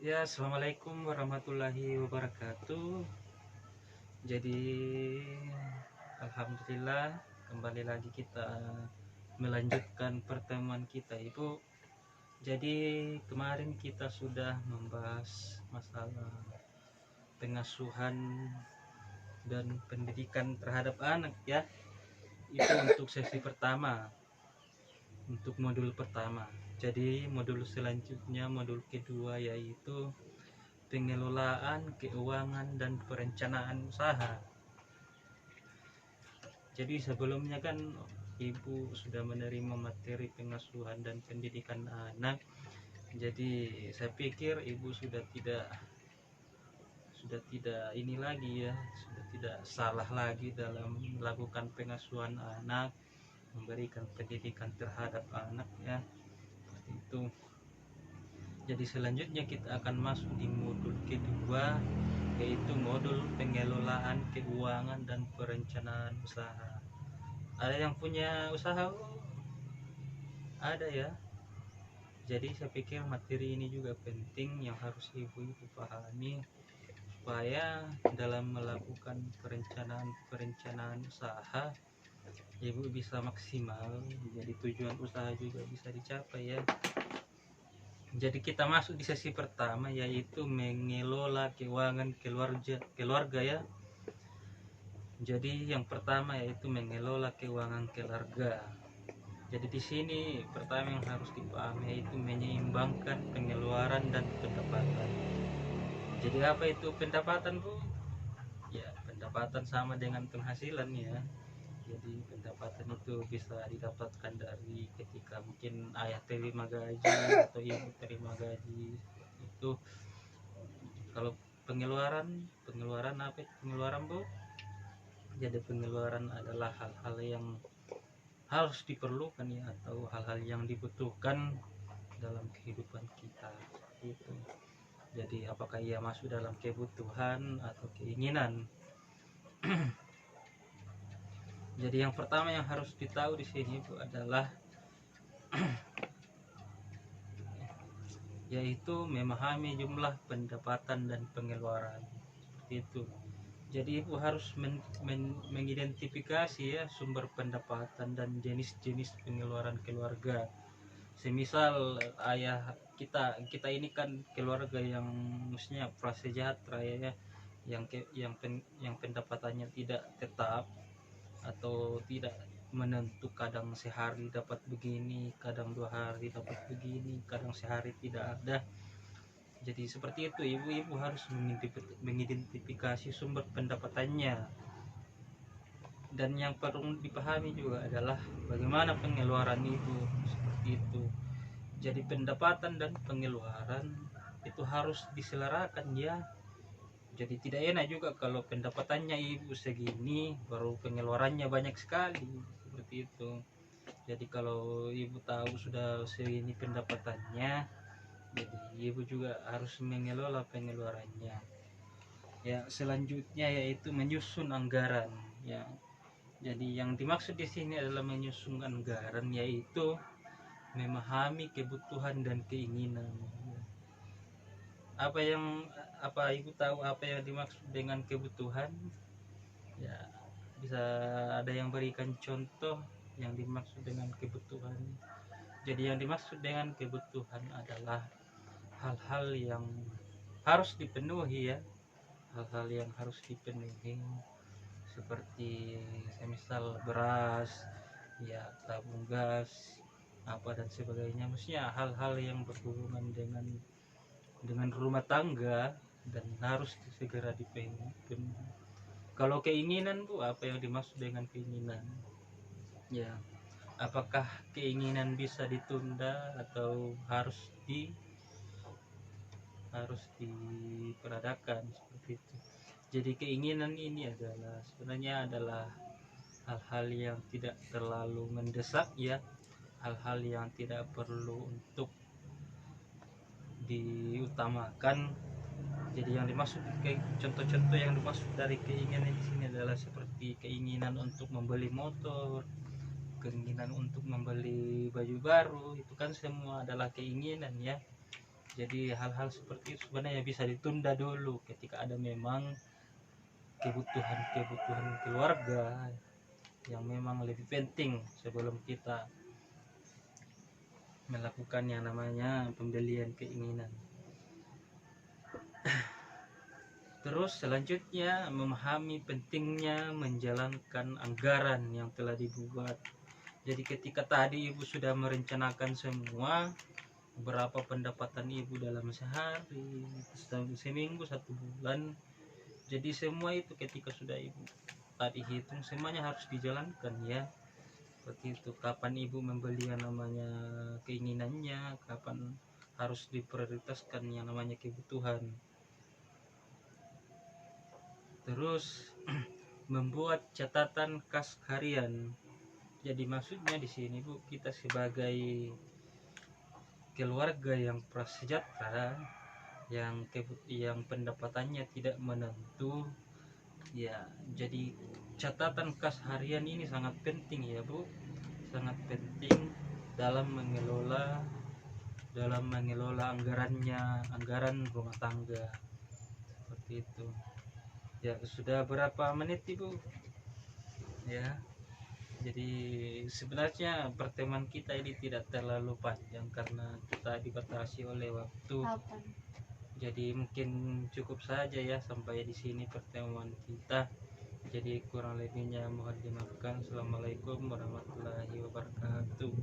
Ya, assalamualaikum warahmatullahi wabarakatuh. Jadi, alhamdulillah kembali lagi kita melanjutkan pertemuan kita, Ibu. Jadi, kemarin kita sudah membahas masalah pengasuhan dan pendidikan terhadap anak, ya. Itu untuk sesi pertama, untuk modul pertama. Jadi, modul selanjutnya, modul kedua, yaitu pengelolaan keuangan dan perencanaan usaha. Jadi sebelumnya kan Ibu sudah menerima materi pengasuhan dan pendidikan anak. Jadi saya pikir Ibu sudah tidak ini lagi ya, sudah tidak salah lagi dalam melakukan pengasuhan anak, memberikan pendidikan terhadap anak ya. Seperti itu. Jadi selanjutnya kita akan masuk di modul kedua, yaitu modul pengelolaan keuangan dan perencanaan usaha. Ada yang punya usaha? Ada ya. Jadi saya pikir materi ini juga penting yang harus ibu-ibu pahami supaya dalam melakukan perencanaan usaha ibu bisa maksimal, jadi tujuan usaha juga bisa dicapai ya. Jadi kita masuk di sesi pertama, yaitu mengelola keuangan keluarga ya. Jadi yang pertama yaitu mengelola keuangan keluarga. Jadi di sini pertama yang harus dipahami yaitu menyeimbangkan pengeluaran dan pendapatan. Jadi apa itu pendapatan, Bu? Ya, pendapatan sama dengan penghasilan ya. Jadi pendapatan itu bisa didapatkan dari ketika mungkin ayah terima gaji atau ibu terima gaji. Itu kalau pengeluaran apa itu pengeluaran, Bu? Jadi pengeluaran adalah hal-hal yang harus diperlukan ya, atau hal-hal yang dibutuhkan dalam kehidupan kita itu. Jadi apakah ia masuk dalam kebutuhan atau keinginan? Jadi yang pertama yang harus ditahu di sini itu adalah yaitu memahami jumlah pendapatan dan pengeluaran. Seperti itu. Jadi ibu harus mengidentifikasi ya sumber pendapatan dan jenis-jenis pengeluaran keluarga. Semisal ayah kita ini kan keluarga yang maksudnya prasejahtera ya, yang pendapatannya tidak tetap atau tidak menentu, kadang sehari dapat begini, kadang 2 hari dapat begini, kadang sehari tidak ada. Jadi seperti itu, ibu-ibu harus mengidentifikasi sumber pendapatannya. Dan yang perlu dipahami juga adalah bagaimana pengeluaran ibu, seperti itu. Jadi pendapatan dan pengeluaran itu harus diselarakan ya. Jadi tidak enak juga kalau pendapatannya ibu segini baru pengeluarannya banyak sekali, seperti itu. Jadi kalau ibu tahu sudah segini pendapatannya, jadi ibu juga harus mengelola pengeluarannya. Ya, selanjutnya yaitu menyusun anggaran ya. Jadi yang dimaksud di sini adalah menyusun anggaran, yaitu memahami kebutuhan dan keinginan. Apa ibu tahu apa yang dimaksud dengan kebutuhan? Ya, bisa ada yang berikan contoh yang dimaksud dengan kebutuhan. Jadi yang dimaksud dengan kebutuhan adalah hal-hal yang harus dipenuhi ya, hal-hal yang harus dipenuhi seperti semisal beras ya, tabung gas apa dan sebagainya, maksudnya hal-hal yang berhubungan dengan rumah tangga dan harus segera dipenuhi. Kalau keinginan, Bu, apa yang dimaksud dengan keinginan? Ya, apakah keinginan bisa ditunda atau harus diperadakan, seperti itu. Jadi keinginan ini sebenarnya adalah hal-hal yang tidak terlalu mendesak ya, hal-hal yang tidak perlu untuk diutamakan. Jadi yang dimaksud contoh-contoh yang dimaksud dari keinginan di sini adalah seperti keinginan untuk membeli motor, keinginan untuk membeli baju baru, itu kan semua adalah keinginan ya. Jadi hal-hal seperti itu sebenarnya bisa ditunda dulu ketika ada memang kebutuhan keluarga yang memang lebih penting sebelum kita melakukan yang namanya pembelian keinginan. Terus selanjutnya memahami pentingnya menjalankan anggaran yang telah dibuat. Jadi ketika tadi ibu sudah merencanakan semua berapa pendapatan ibu dalam sehari, seminggu, 1 bulan, jadi semua itu ketika sudah ibu tadi hitung semuanya harus dijalankan ya. Seperti itu, kapan ibu membeli yang namanya keinginannya, kapan harus diprioritaskan yang namanya kebutuhan. Terus membuat catatan kas harian. Jadi maksudnya di sini Bu, kita sebagai keluarga yang prasejahtera, yang pendapatannya tidak menentu, ya jadi catatan kas harian ini sangat penting ya Bu, sangat penting dalam mengelola anggaran rumah tangga. Seperti itu. Ya sudah berapa menit Ibu? Ya. Jadi sebenarnya pertemuan kita ini tidak terlalu panjang karena kita dibatasi oleh waktu. Jadi mungkin cukup saja ya sampai di sini pertemuan kita. Jadi kurang lebihnya mohon dimaafkan. Assalamualaikum warahmatullahi wabarakatuh.